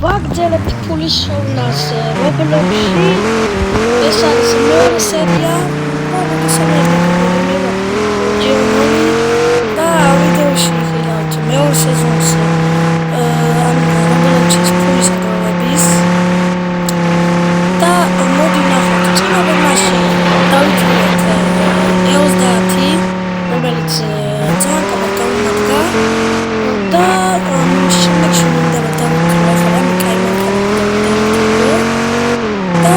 ვაგრძელებთ ფულის შოვნას Roblox-ში. ეს არის მეორე სერია. და ვიდეოში ვიხილავთ მეორე სეზონს Roblox-ის ფულის აგროვების. და მოდი ნახოთ წინაპრებში დავიწყოთ EOS 10, რომელიც ძალიან კარგად გამოვიდა და შემდეგში მინდა დავიწყო ახლა და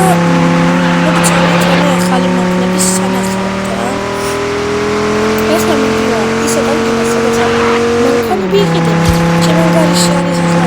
მოდი წავიდეთ ახალი მანქანების სანახავად. ახლა მინდა ისე დავიწყო სადაც მანქანები იყიდება. ჩემო გარშე არის ახლა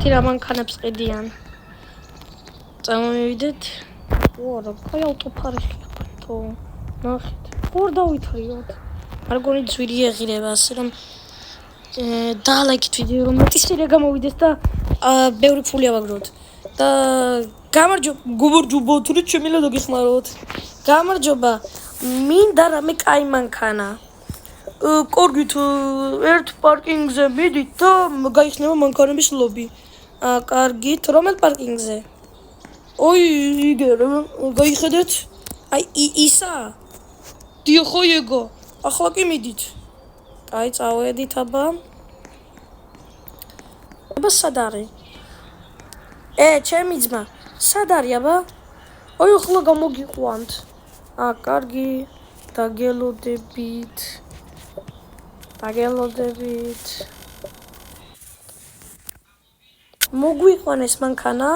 1 რამანქანებს ყიდიან. წამოვიდეთ. ვარა, კაი ავტოფარიშია თო. ნახეთ. ხوار დავითრიოთ. არ გონი ძვირი ეღირება, ასე რომ დალაიქით ვიდეო, რომ მეტი სერია გამოვიდეს და ბევრი ფული ავაგროთ. და გამარჯობა თუ შემილა დაგიხმაროთ. გამარჯობა. მინდა რამე კაი მანქანა. კორგით ერთ პარკინგზე მიდით და გაიხსნება მანქანების ლობი. კარგით, რომელ პარკინგზე? ოი, იგერ, გაიხედეთ? აი, ისა? დიახო, ეგო. ახლა კი მიდით. კაი, წავედით აბა. აბა სად არის? ჩემი ძმა, სად არის აბა? ოი, ახლა გამოგიყვანთ. კარგი, დაგელოდებით. დაგელოდებით. მოგვიყვანეს მანქანა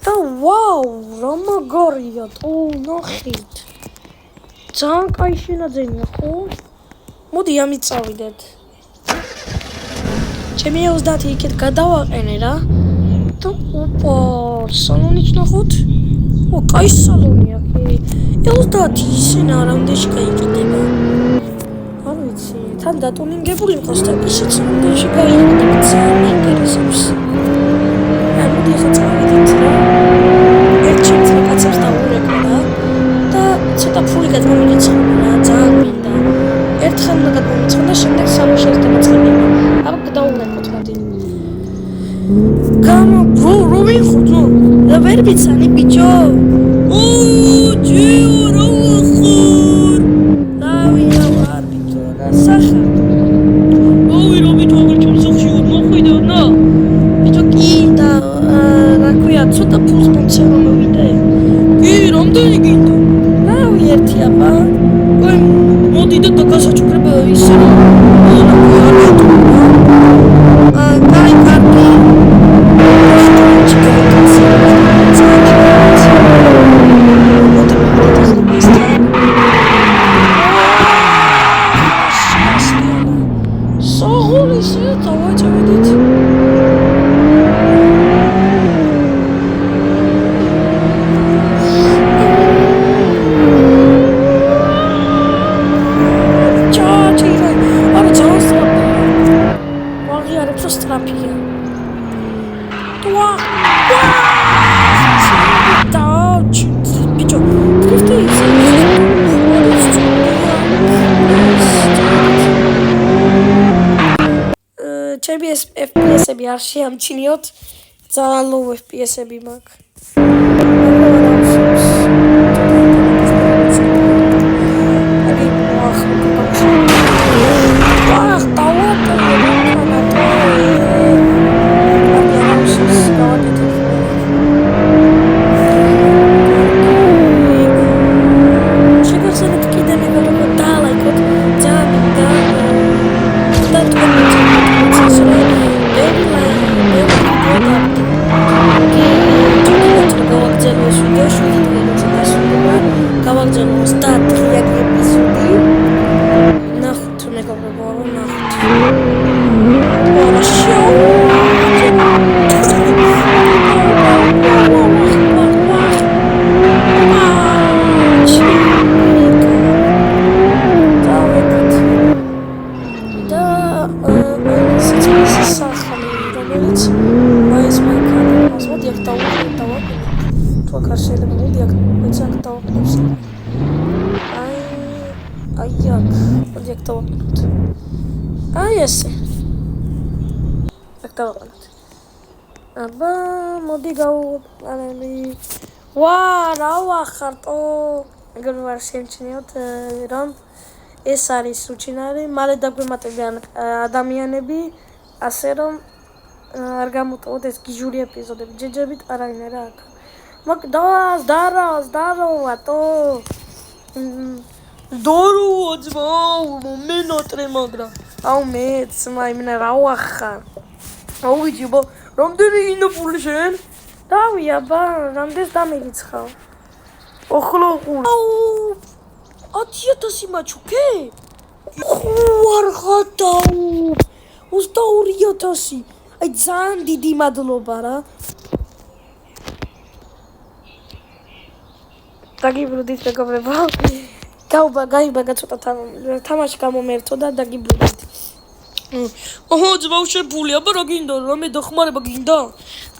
და ვაუ, რა მაგარია, ნახეთ. ძალიან კაი შენაძენია, ხო? მოდი ამით წავიდეთ. ჩემი 30 იქეთ გადავაყენე რა. და ოპა, სალონიც ნახოთ. კაი სალონია, კი. 30 ისენა რამდენში გაიყიდება. არ ვიცი, თან დატუნინგებული მყავს და ისიც რამდენში გაიყიდება, ძალიან მაინტერესებს. მოდი ახლა წავიდეთ რა. ერთ-ერთ კაცებს დავურეკო და ცოტა ფული გადმომიგეცხა რა, ძალიან მინდა. ერთხელ უნდა გადმომიცხა და შემდეგ სამუშაოს დამაწყებია. აბა დავურეკოთ მოდი. რო ვიხოთ და ვერ ვიცანი ბიჭო. ჯიო რა ვახარ. დავი რა ვარ ბიჭო რა სახარ. რო ბიჭო აღარ ჩამსახში მოხვიდე და ბიჭო კი და რა ქვია ცოტა ფულს მომცე რომ მოვიდე. კი რამდენი გინდა? რავი ერთი აბა. მოდი და გასაჩუქრება ისე რა კაი კარგი FPS-ები არ შეამჩნიოთ, ძალიან low FPS-ები მაქვს. ესე. აქ დავაყენოთ. აბა, მოდი გავაყენები. ვა, რა ვახარტო. ეგრე ვარ შემჩნიოთ, რომ ეს არის უჩინარი, მალე დაგვემატებიან ადამიანები, ასე რომ არ გამოტოვოთ ეს გიჟური ეპიზოდები, ჯეჯებით არავინ არა აქ. დაროვატო. დოროა ძმაო, მომენატრე მაგრა. აუ მეც, მაიმინა რა ვახარ. აუ ვიჯიბო, რამდენი გინდა ფული შენ? დავი აბა, რამდენს დამირიცხავ. ოხლო ყურ. აუ 10,000 მაჩუქე? ხوار ხატაუ. 22,000. აი ძალიან დიდი მადლობა რა. დაგიბრუნდით მეგობრებო. გაიბაგა ცოტა თამაში გამომერთო და დაგიბრუნდით. ოჰო, ძმაო შეფული, აბა რა გინდა? რამე დახმარება გინდა?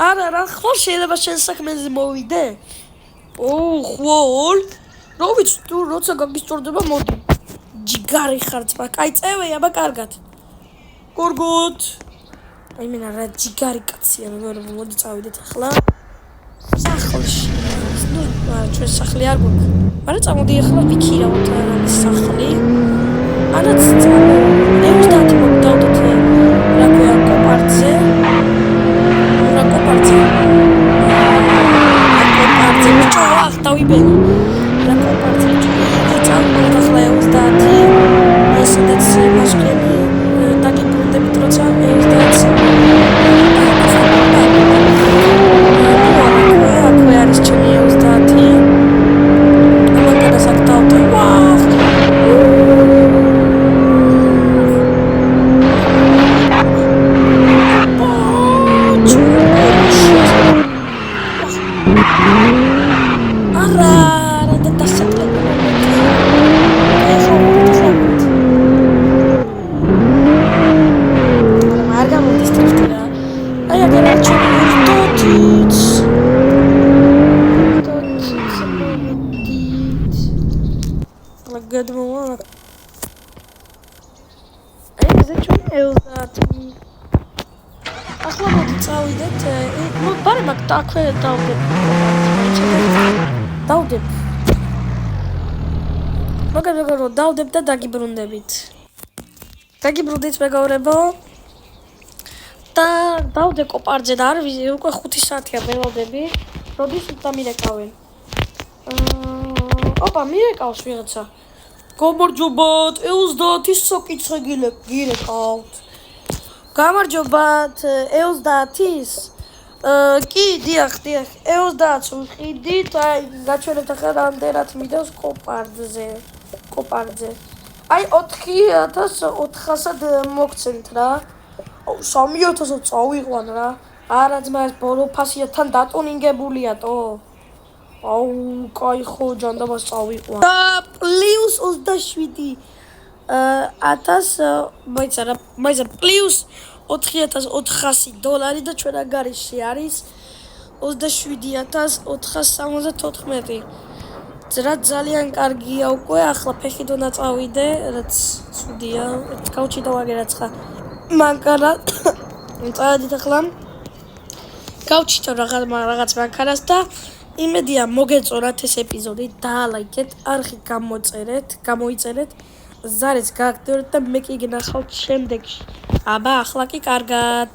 არა, რა ხვალ შეიძლება შენ საქმეზე მოვიდე? ოუ, ხვალ? რა ვიცი, თუ როცა გაგისწორდება, მოდი. ჯიგარი ხარ ძმა, კაი წევია, აბა კარგად. კარგად. აი მენა რა ჯიგარი კაცია, მეგობრებო, მოდი წავიდეთ ახლა. სახლში. ნუ, ჩვენ სახლი არ გვაქვს. მაგრამ წამოდი ახლა ვიქირავთ ის სახლი. ანაც ეუსტატი მოგდავდეთ რა ქვია კოპარდზე. ბიჭო, ახ დავიბერო. რა კოპარდზე ბიჭო. წამოდი ახლა ეუსტატი. ესეც მასკები ეტაპზე ჩვენ 70. ახლა მოდი წავიდეთ. ბარე მაგ დაქვე დავდებ. დავდებ. მაგალითად დავდებ და დაგიბრუნდებით. დაგიბრუნდით მეგობრებო. და დავდე კოპარზე და არ ვიცი უკვე 5 საათია ველოდები. როდის დამირეკავენ. ოპა მირეკავს ვიღაცა. გამარჯობათ 70-ის საკითხი გირეკავთ. გამარჯობათ 70-ის. კი, დიახ, 70-ს ვიყიდით, აი გაჩვენებთ ახლა რამდენად მიდევს კოპარზე. აი 4400-ად მოგცემთ რა. 3000-ად წავიყვან რა. არა ძმა ეს ბოლო ფასია თან დატუნინგებულია თო. აუ, კაი ხო ჯანდაბას წავიყვან. და პლუს 27 მაიცა პლუს $4400 და ჩვენ აგარიში არის 27474. რა ძალიან კარგია უკვე, ახლა ფეხით უნდა წავიდე, რაც ცუდია, კაუჩი დავაგერაცხა. მანქანა წავედით ახლა. კაუჩით რაღაც მანქანას და იმედია მოგეწონათ ეს ეპიზოდი, დაალაიქეთ, არხი გამოიწერეთ, ზარეს გააქტიურეთ და მე კი გენახავთ შემდეგში. აბა, ახლა კი კარგად.